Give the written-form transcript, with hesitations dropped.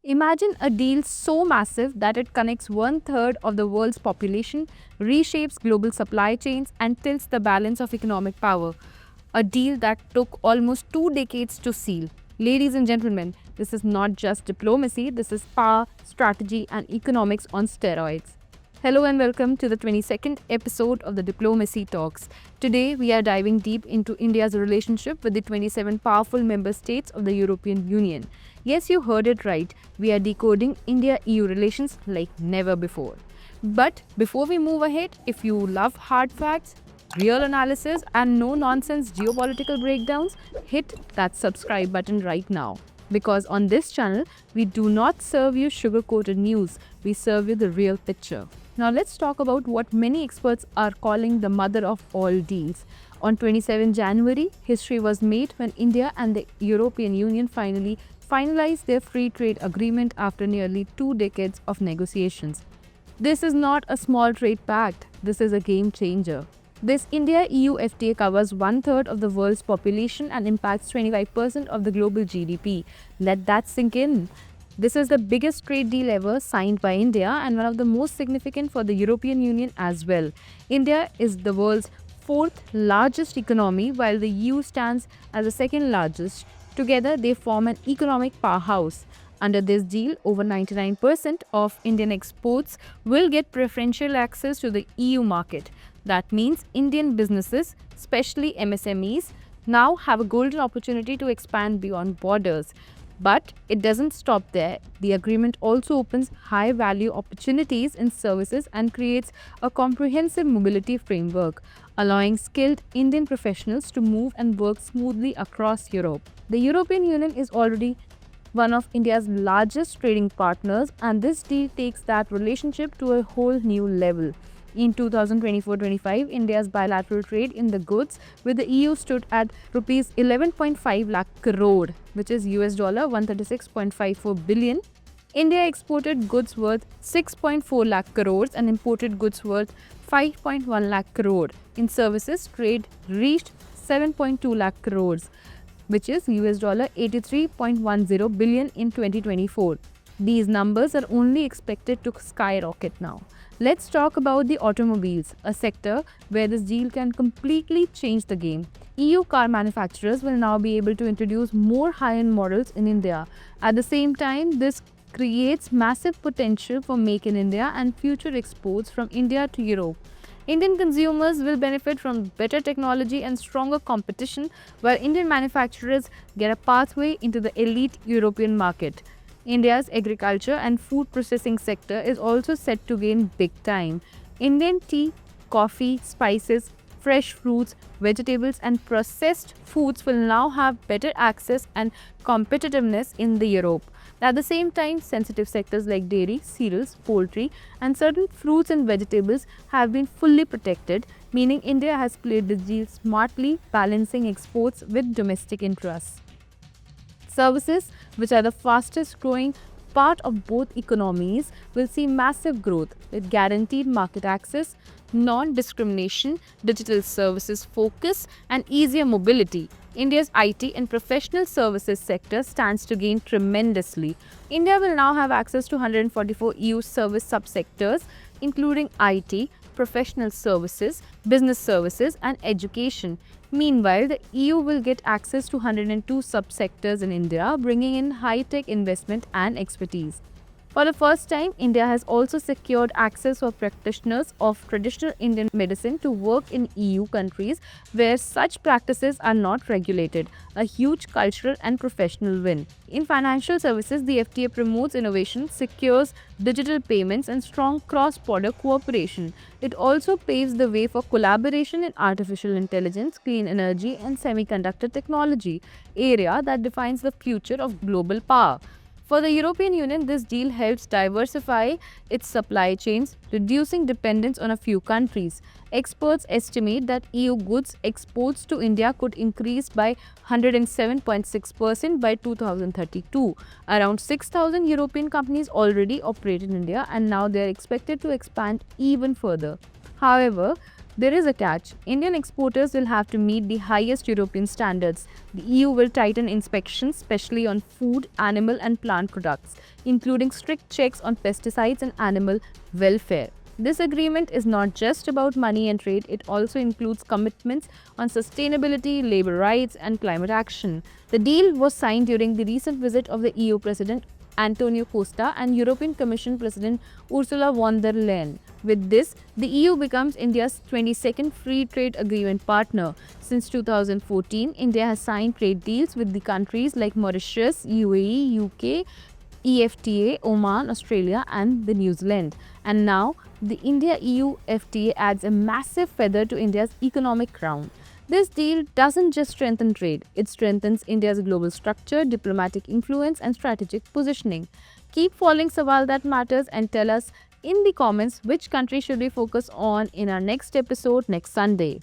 Imagine a deal so massive that it connects one third of the world's population, reshapes global supply chains, and tilts the balance of economic power. A deal that took almost 2 decades to seal. Ladies and gentlemen, this is not just diplomacy, this is power, strategy, and economics on steroids. Hello and welcome to the 22nd episode of the Diplomacy Talks. Today we are diving deep into India's relationship with the 27 powerful member states of the European Union. Yes, you heard it right. We are decoding India-EU relations like never before. But before we move ahead, if you love hard facts, real analysis, and no nonsense geopolitical breakdowns, hit that subscribe button right now. Because on this channel, we do not serve you sugar coated news, we serve you the real picture. Now, let's talk about what many experts are calling the mother of all deals. On 27 January, history was made when India and the European Union finally finalized their free trade agreement after nearly 2 decades of negotiations. This is not a small trade pact, this is a game changer. This India EU FTA covers one third of the world's population and impacts 25% of the global GDP. Let that sink in. This is the biggest trade deal ever signed by India and one of the most significant for the European Union as well. India is the world's fourth largest economy while the EU stands as the second largest. Together, they form an economic powerhouse. Under this deal, over 99% of Indian exports will get preferential access to the EU market. That means Indian businesses, especially MSMEs, now have a golden opportunity to expand beyond borders. But it doesn't stop there. The agreement also opens high value opportunities in services and creates a comprehensive mobility framework, allowing skilled Indian professionals to move and work smoothly across Europe. The European Union is already one of India's largest trading partners, and this deal takes that relationship to a whole new level. In 2024-25, India's bilateral trade in the goods with the EU stood at rupees 11.5 lakh crore, which is US dollar 136.54 billion. India exported goods worth 6.4 lakh crores and imported goods worth 5.1 lakh crore. In services, trade reached 7.2 lakh crores, which is US dollar 83.10 billion in 2024. These numbers are only expected to skyrocket now. Let's talk about the automobiles, a sector where this deal can completely change the game. EU car manufacturers will now be able to introduce more high-end models in India. At the same time, this creates massive potential for Make in India and future exports from India to Europe. Indian consumers will benefit from better technology and stronger competition, while Indian manufacturers get a pathway into the elite European market. India's agriculture and food processing sector is also set to gain big time. Indian tea, coffee, spices, fresh fruits, vegetables, and processed foods will now have better access and competitiveness in the Europe. At the same time, sensitive sectors like dairy, cereals, poultry, and certain fruits and vegetables have been fully protected, meaning India has played the deal smartly, balancing exports with domestic interests. Services, which are the fastest growing part of both economies, will see massive growth with guaranteed market access, non discrimination, digital services focus, and easier mobility. India's IT and professional services sector stands to gain tremendously. India will now have access to 144 EU service subsectors, including IT, professional services, business services, and education. Meanwhile, the EU will get access to 102 subsectors in India, bringing in high-tech investment and expertise. For the first time, India has also secured access for practitioners of traditional Indian medicine to work in EU countries where such practices are not regulated, a huge cultural and professional win. In financial services, the FTA promotes innovation, secures digital payments, and strong cross-border cooperation. It also paves the way for collaboration in artificial intelligence, clean energy, and semiconductor technology, area that defines the future of global power. For the European Union, this deal helps diversify its supply chains, reducing dependence on a few countries. Experts estimate that EU goods exports to India could increase by 107.6% by 2032. Around 6,000 European companies already operate in India, and now they are expected to expand even further. However, There is a catch. Indian exporters will have to meet the highest European standards. The EU will tighten inspections, especially on food, animal, and plant products, including strict checks on pesticides and animal welfare. This agreement is not just about money and trade, it also includes commitments on sustainability, labor rights, and climate action. The deal was signed during the recent visit of the EU President Antonio Costa and European Commission President Ursula von der Leyen. With this, the EU becomes India's 22nd free trade agreement partner. Since 2014, India has signed trade deals with the countries like Mauritius, UAE, UK, EFTA, Oman, Australia, and the New Zealand. And now, the India-EU FTA adds a massive feather to India's economic crown. This deal doesn't just strengthen trade, it strengthens India's global structure, diplomatic influence, and strategic positioning. Keep following Sawal That Matters and tell us in the comments which country should we focus on in our next episode next Sunday.